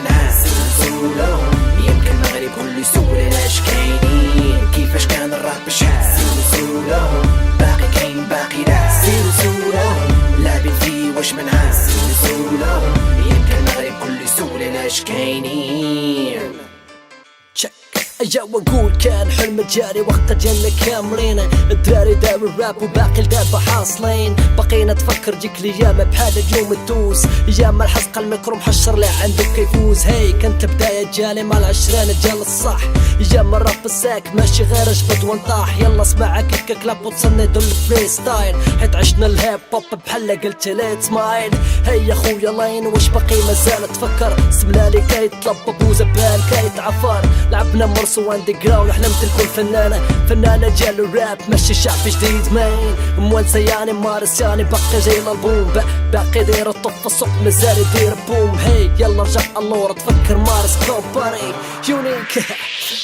منها سولهم. يمكن المغرب كله يسول علاش كاينين، كيفاش كان الراب شحال سولهم. باقي كاين باقي لا سولهم، لعبين فيه واش منها سولهم. يمكن المغرب كله يسول علاش كاينين. اجا ونقول كان حلم جاري وقت جانا كاملين، الدراري داروا الراب وباقي الدابة حاصلين. بقينا تفكر جيك الايام بحال اليوم تدوس، ايام الحزق الميكرو محشر لا عنده كيفوز. هي كانت البداية جالي مع العشرين جال الصح، ايام الراب الساك ماشي غير جبد ونطاح. يلا اسمع كيك كلاب وتصندو الفري ستايل، حيت عشنا الهيب هوب بحال قلت ليت ماين. هيا خويا لاين واش باقي مازال تفكر، سملالي كيطلب وزبال كيتعفر. لعبنا مرسو اندي جراوند، حلمت نكون فنانة جال الراب ماشي شعبي جديد ماين. موالسة يعني مارس يعني باقي جاي للبوم، باقي داير الطف السوق مازال يدير بوم. هي يلا رجع اللور تفكر مارس كومباني يونيك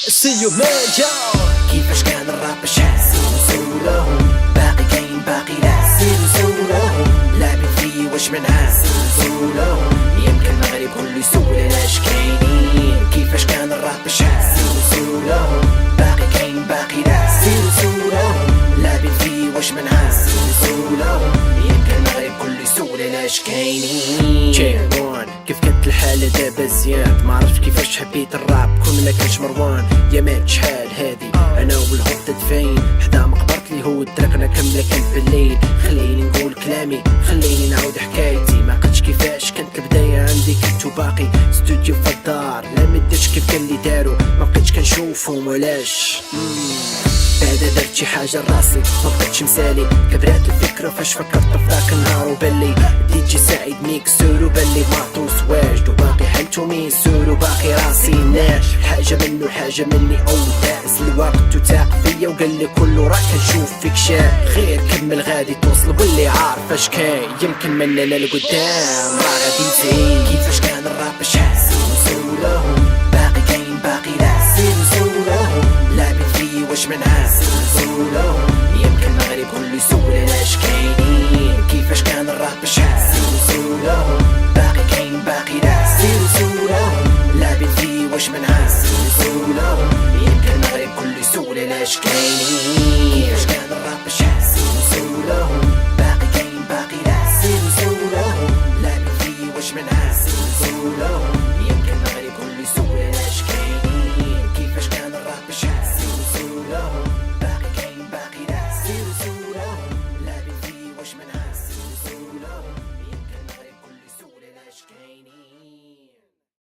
سي يو مان جاو. كيفاش كان الراب شحال سولهم، باقي كاين باقي لا سولهم. لعبين فيه واش منها سولهم. يمكن المغرب كله يسول علاش كاينين، كيفاش كان الراب شحال سولهم. باقي كاين باقي لا سولهم. لعبين فيه واش منها سولهم. يمكن المغرب كله يسول علاش كاينين. كيف كانت الحالة دابا زياد، معرفش كيفاش حبيت الراب كون ما كانش مروان. يا مات شحال هادي انا والهوب تدفين، حدا مقبرت لي هو تركنا كاملة كانت بالليل. خليني نقول كلامي خليني نعاود حكايتي، ما قدش كيفاش كانت البداية عندي كنت وباقي ستوديو في الدار. لا مدش كيف كان لي دارو ما بقيتش كنشوفهم ولاش. بعدا درت شي حاجة لراسي ما بقيتش مسالي، كبرات الفكرة فاش فكرت في ذاك النهار وبلي دي جي سعيد ميكسور وبلي ماطوس واجد وباقي حلتو ميسور وباقي راسي ناش. حاجة منو حاجة مني او داس الوقت وتاق فيا وقال لي كله راك نشوف فيك شاف. خير كمل غادي توصل واللي عارف اش كاين، يمكن مننا لقدام راه غادي نزيد. كيفاش كان الراب شحال سولهم، باقي كاين باقي لا سولهم. لعبين فيه واش منها سولهم. يمكن المغرب كله يسول علاش كاينين، كيفاش كان الراب شحال سولهم. باقي كاين باقي لا سولهم. لعبين فيه واش منها سولهم. يمكن المغرب كله يسول علاش كاينين، كيفاش كان الراب شحال سولهم. باقي كاين باقي لا سولهم. لعبين فيه واش منها سولهم. يمكن المغرب كله يسول علاش كاينين، كيفاش كان الراب شحال سولهم. باقي كاين باقي لا سولهم.